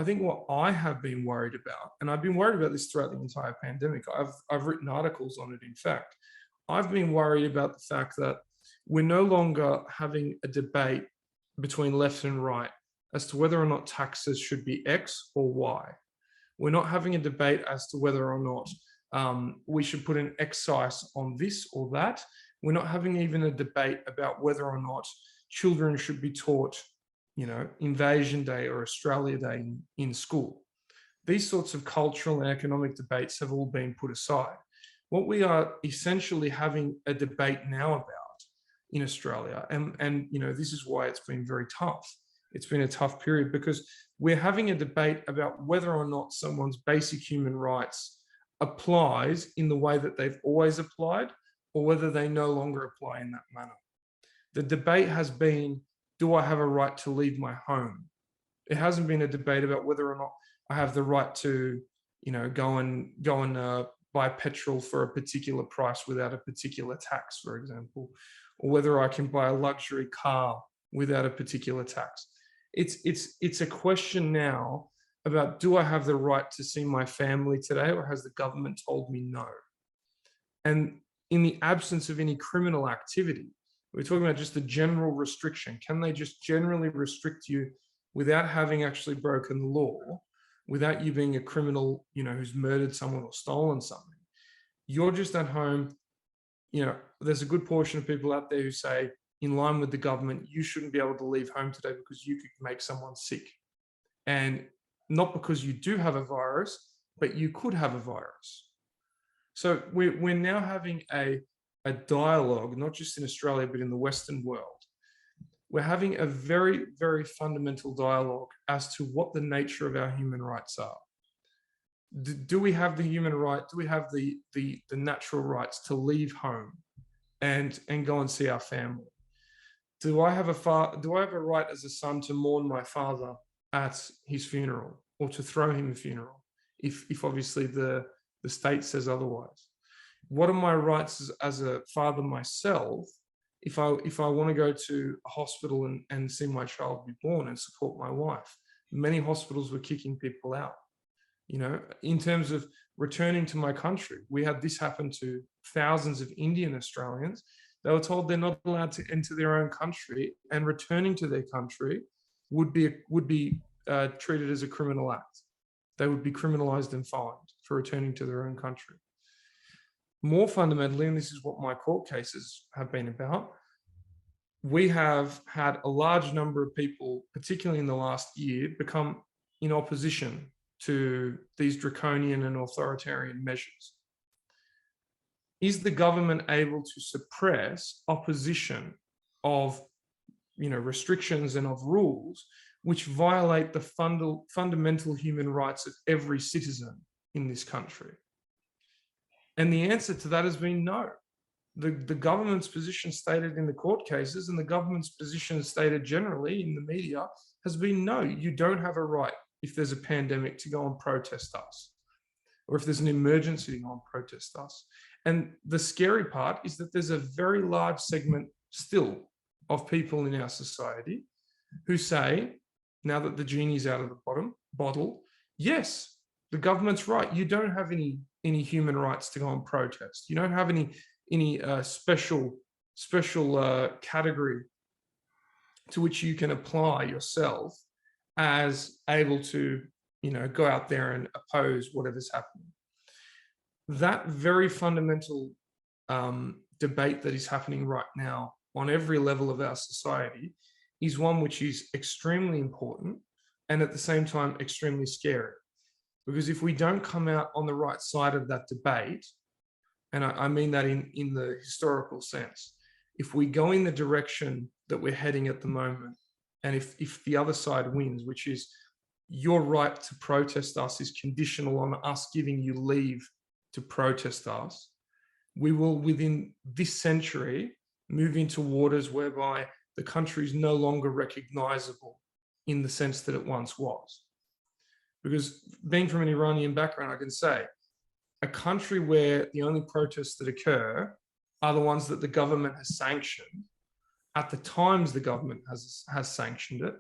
I think what I have been worried about, and I've been worried about this throughout the entire pandemic. I've written articles on it. In fact, I've been worried about the fact that we're no longer having a debate between left and right as to whether or not taxes should be X or Y. We're not having a debate as to whether or not we should put an excise on this or that. We're not having even a debate about whether or not children should be taught, Invasion Day or Australia Day in school. These sorts of cultural and economic debates have all been put aside. What we are essentially having a debate now about in Australia, and this is why it's been very tough. It's been a tough period because we're having a debate about whether or not someone's basic human rights applies in the way that they've always applied, or whether they no longer apply in that manner. The debate has been, do I have a right to leave my home? It hasn't been a debate about whether or not I have the right to, go and buy petrol for a particular price without a particular tax, for example, or whether I can buy a luxury car without a particular tax. It's a question now about, do I have the right to see my family today, or has the government told me no? And in the absence of any criminal activity, we're talking about just the general restriction. Can they just generally restrict you without having actually broken the law, without you being a criminal, who's murdered someone or stolen something? You're just at home. There's a good portion of people out there who say, in line with the government, you shouldn't be able to leave home today because you could make someone sick. And not because you do have a virus, but you could have a virus. So we're now having a dialogue, not just in Australia, but in the Western world. We're having a very, very fundamental dialogue as to what the nature of our human rights are. Do we have the human right? Do we have the natural rights to leave home and go and see our family? Do I have a right as a son to mourn my father at his funeral, or to throw him a funeral, if obviously the state says otherwise? What are my rights as a father myself if I want to go to a hospital and see my child be born and support my wife? Many hospitals were kicking people out. In terms of returning to my country, we had this happen to thousands of Indian Australians. They were told they're not allowed to enter their own country, and returning to their country would be treated as a criminal act. They would be criminalized and fined for returning to their own country. More fundamentally, and this is what my court cases have been about, we have had a large number of people, particularly in the last year, become in opposition to these draconian and authoritarian measures. Is the government able to suppress opposition of, restrictions and of rules which violate the fundamental human rights of every citizen in this country? And the answer to that has been no. The government's position stated in the court cases, and the government's position stated generally in the media, has been no, you don't have a right, if there's a pandemic, to go and protest us, or if there's an emergency, to go and protest us. And the scary part is that there's a very large segment still of people in our society who say, now that the genie's out of the bottle, yes, the government's right. You don't have any human rights to go and protest. You don't have any special category to which you can apply yourself as able to, go out there and oppose whatever's happening. That very fundamental debate that is happening right now on every level of our society is one which is extremely important, and at the same time extremely scary. Because if we don't come out on the right side of that debate, and I mean that in the historical sense, if we go in the direction that we're heading at the moment, and if the other side wins, which is your right to protest us is conditional on us giving you leave to protest us, we will, within this century, move into waters whereby the country is no longer recognizable in the sense that it once was. Because being from an Iranian background, I can say, a country where the only protests that occur are the ones that the government has sanctioned, at the times the government has sanctioned it,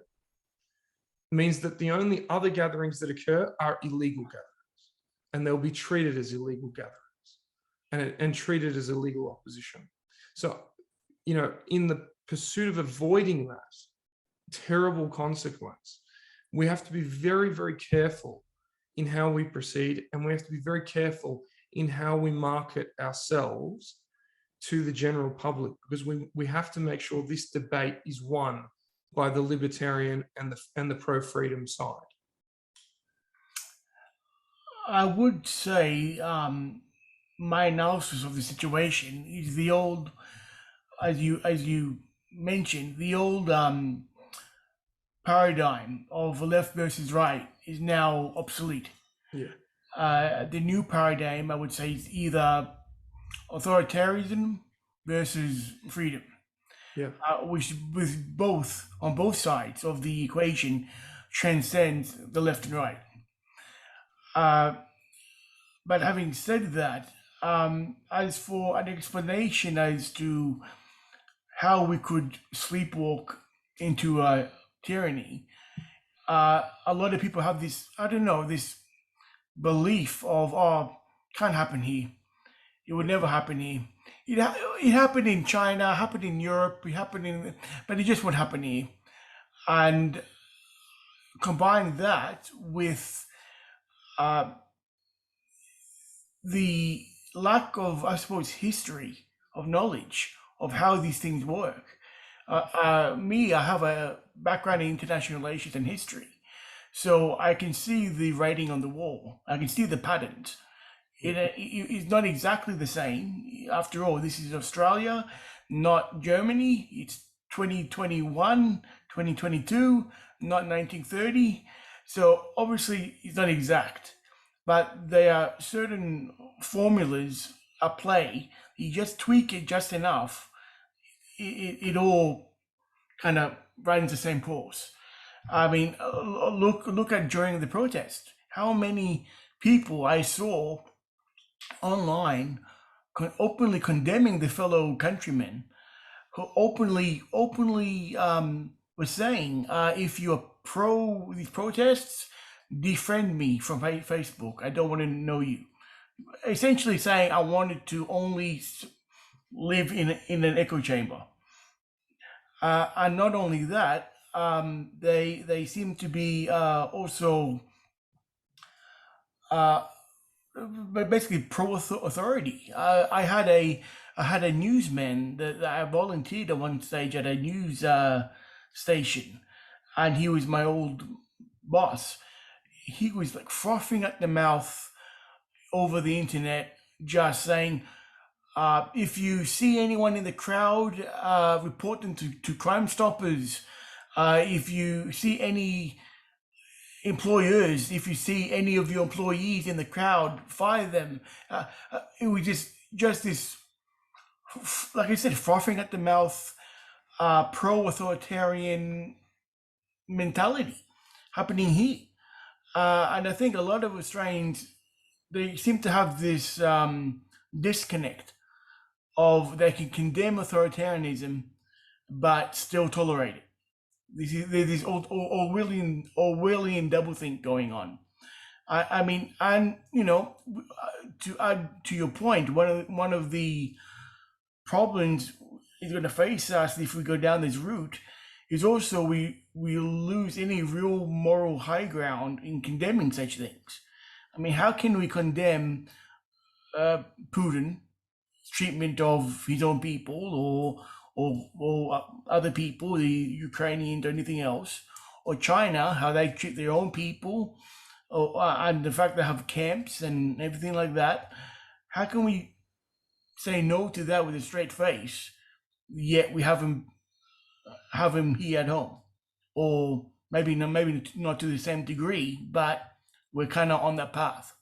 means that the only other gatherings that occur are illegal gatherings, and they'll be treated as illegal gatherings and treated as illegal opposition. So, in the pursuit of avoiding that terrible consequence, we have to be very, very careful in how we proceed, and we have to be very careful in how we market ourselves to the general public, because we have to make sure this debate is won by the libertarian and the pro-freedom side. I would say my analysis of the situation is the old, as you mentioned, the old paradigm of left versus right is now obsolete. Yeah. The new paradigm, I would say, is either authoritarianism versus freedom. Yeah. Which, with both on both sides of the equation, transcends the left and right. But having said that, as for an explanation as to how we could sleepwalk into a tyranny, a lot of people have this, I don't know, this belief of, oh, can't happen here. It would never happen here. It happened in China, happened in Europe, but it just won't happen here. And combine that with the lack of, I suppose, history of knowledge of how these things work. I have a background in international relations and history, so I can see the writing on the wall. I can see the patterns. It's not exactly the same. After all, this is Australia, not Germany. It's 2021, 2022, not 1930. So obviously it's not exact, but there are certain formulas at play. You just tweak it just enough, it all kind of runs the same course. I mean, look at during the protest, how many people I saw online openly condemning the fellow countrymen, who openly was saying, if you're pro these protests, defriend me from Facebook. I don't want to know you. Essentially saying I wanted to only live in an echo chamber. And not only that, they seem to be also basically pro-authority. I had a newsman that I volunteered at one stage at a news station, and he was my old boss. He was like frothing at the mouth over the internet, just saying, if you see anyone in the crowd, report them to Crime Stoppers. If you see any employers, if you see any of your employees in the crowd, fire them. It was just this, like I said, frothing at the mouth, pro-authoritarian mentality happening here. And I think a lot of Australians, they seem to have this disconnect of they can condemn authoritarianism but still tolerate it. There's this Orwellian doublethink going on. I mean, and to add to your point, one of the problems is going to face us if we go down this route is also we lose any real moral high ground in condemning such things. I mean, how can we condemn Putin's treatment of his own people, or other people, the Ukrainians, or anything else, or China, how they treat their own people, and the fact they have camps and everything like that? How can we say no to that with a straight face, yet we have him here at home? Or maybe not to the same degree, but we're kind of on that path.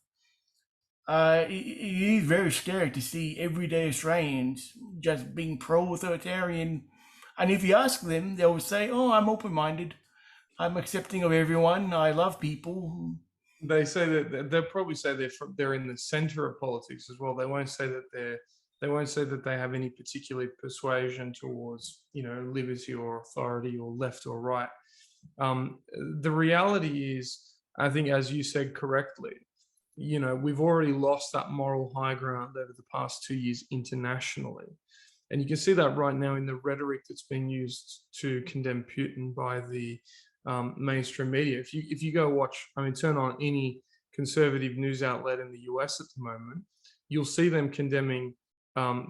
It is very scary to see everyday Australians just being pro-authoritarian. And if you ask them, they will say, oh, I'm open-minded. I'm accepting of everyone. I love people. They say that they'll probably say they're in the center of politics as well. They won't say that they have any particular persuasion towards, liberty or authority or left or right. The reality is, I think, as you said correctly, we've already lost that moral high ground over the past 2 years internationally. And you can see that right now in the rhetoric that's being used to condemn Putin by the mainstream media. If you go watch, turn on any conservative news outlet in the US at the moment, you'll see them condemning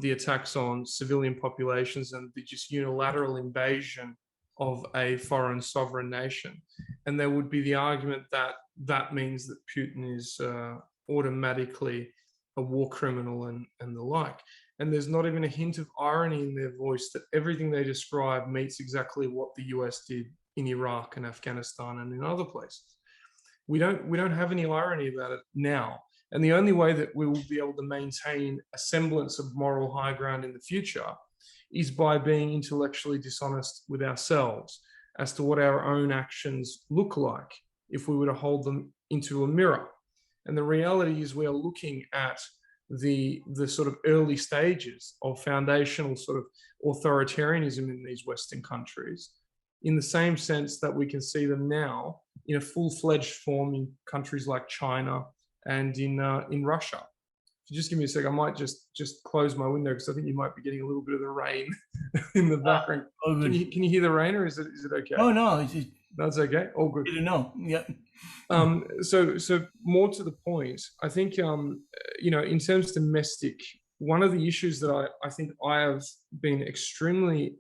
the attacks on civilian populations and the just unilateral invasion of a foreign sovereign nation. And there would be the argument that that means that Putin is automatically a war criminal and the like. And there's not even a hint of irony in their voice that everything they describe meets exactly what the US did in Iraq and Afghanistan and in other places. We don't have any irony about it now. And the only way that we will be able to maintain a semblance of moral high ground in the future is by being intellectually dishonest with ourselves as to what our own actions look like if we were to hold them into a mirror. And the reality is we are looking at the sort of early stages of foundational sort of authoritarianism in these Western countries, in the same sense that we can see them now in a full-fledged form in countries like China and in Russia. If you just give me a sec, I might just close my window because I think you might be getting a little bit of the rain in the background. Can you hear the rain, or is it okay? Oh no, that's okay. All good. No, yeah. So more to the point, I think in terms of domestic, one of the issues that I think I have been extremely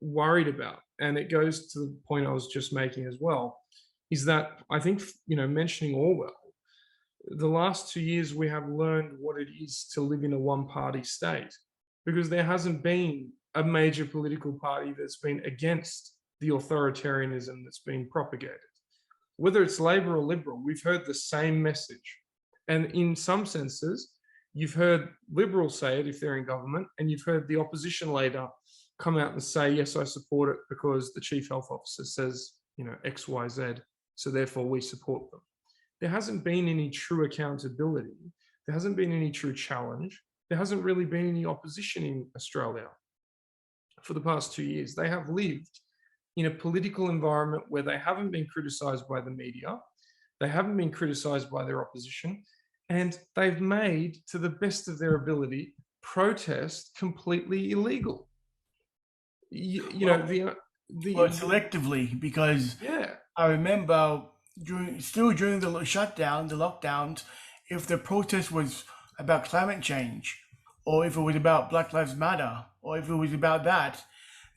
worried about, and it goes to the point I was just making as well, is that I think mentioning Orwell, the last 2 years we have learned what it is to live in a one-party state, because there hasn't been a major political party that's been against the authoritarianism that's been propagated. Whether it's Labor or Liberal, we've heard the same message. And in some senses, you've heard Liberals say it if they're in government, and you've heard the opposition leader come out and say, yes, I support it because the chief health officer says, X, Y, Z, so therefore we support them. There hasn't been any true accountability. There hasn't been any true challenge. There hasn't really been any opposition in Australia for the past 2 years. They have lived in a political environment where they haven't been criticized by the media, they haven't been criticized by their opposition, and they've made, to the best of their ability, protest completely illegal. Selectively, because I remember during the shutdown, the lockdowns, if the protest was about climate change, or if it was about Black Lives Matter, or if it was about that,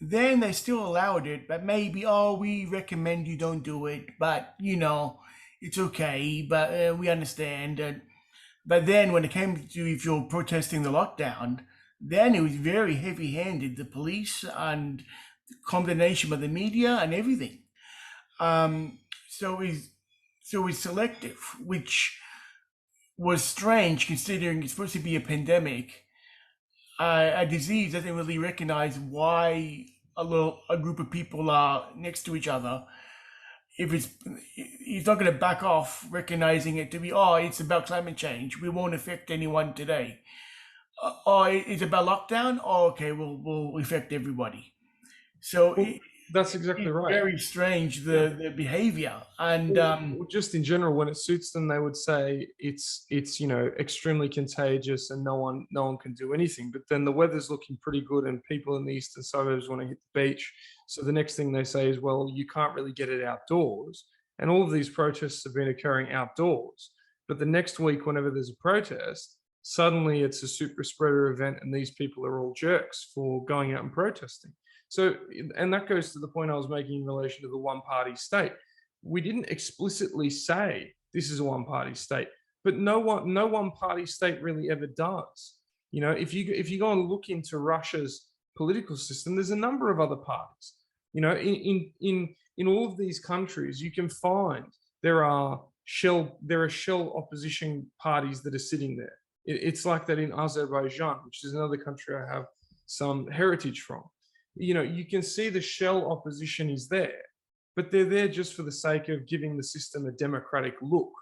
then they still allowed it, but maybe, we recommend you don't do it, but it's okay, but we understand. But then when it came to if you're protesting the lockdown, then it was very heavy-handed, the police and the combination of the media and everything. So it's selective, which was strange considering it's supposed to be a pandemic. A disease doesn't really recognize why a group of people are next to each other. If he's not going to back off recognizing it to be, it's about climate change, we won't affect anyone today. It's about lockdown, okay, we'll affect everybody. So that's exactly right. Very strange, the behavior. And just in general, when it suits them, they would say it's extremely contagious and no one can do anything. But then the weather's looking pretty good and people in the eastern suburbs want to hit the beach. So the next thing they say is, well, you can't really get it outdoors. And all of these protests have been occurring outdoors. But the next week, whenever there's a protest, suddenly it's a super spreader event and these people are all jerks for going out and protesting. So, and that goes to the point I was making in relation to the one-party state. We didn't explicitly say this is a one-party state, but no one-party state really ever does. If you go and look into Russia's political system, there's a number of other parties. In all of these countries, you can find there are shell opposition parties that are sitting there. It's like that in Azerbaijan, which is another country I have some heritage from. You can see the shell opposition is there, but they're there just for the sake of giving the system a democratic look.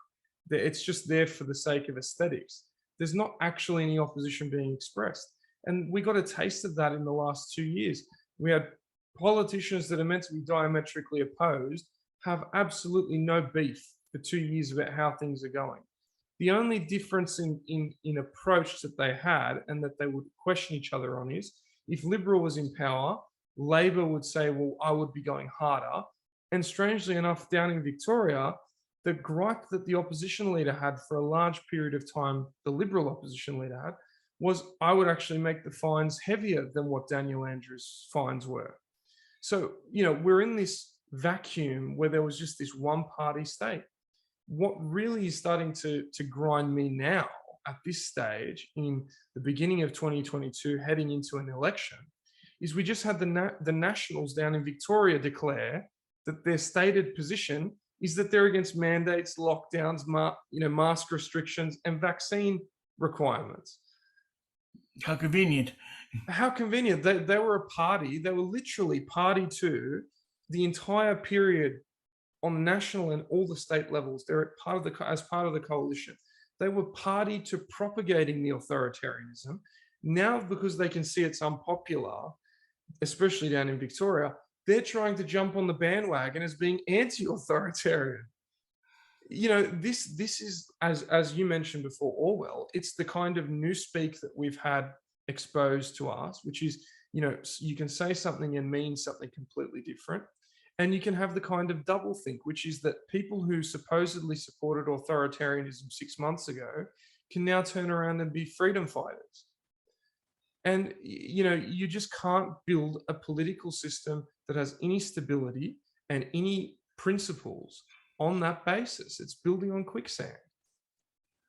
It's just there for the sake of aesthetics. There's not actually any opposition being expressed. And we got a taste of that in the last 2 years. We had politicians that are meant to be diametrically opposed have absolutely no beef for 2 years about how things are going. The only difference in approach that they had and that they would question each other on is, if Liberal was in power, Labor would say, well, I would be going harder. And strangely enough, down in Victoria, the gripe that the opposition leader had for a large period of time, the Liberal opposition leader had, was, I would actually make the fines heavier than what Daniel Andrews' fines were. So, we're in this vacuum where there was just this one party state. What really is starting to grind me now at this stage in the beginning of 2022, heading into an election, is we just had the Nationals down in Victoria declare that their stated position is that they're against mandates, lockdowns, mask restrictions, and vaccine requirements. How convenient. How convenient. They were a party. They were literally party to the entire period on national and all the state levels. They're as part of the coalition. They were party to propagating the authoritarianism. Now, because they can see it's unpopular, especially down in Victoria, they're trying to jump on the bandwagon as being anti-authoritarian. This is, as you mentioned before, Orwell, it's the kind of newspeak that we've had exposed to us, which is, you can say something and mean something completely different. And you can have the kind of double think, which is that people who supposedly supported authoritarianism 6 months ago can now turn around and be freedom fighters. And, you just can't build a political system that has any stability and any principles on that basis. It's building on quicksand.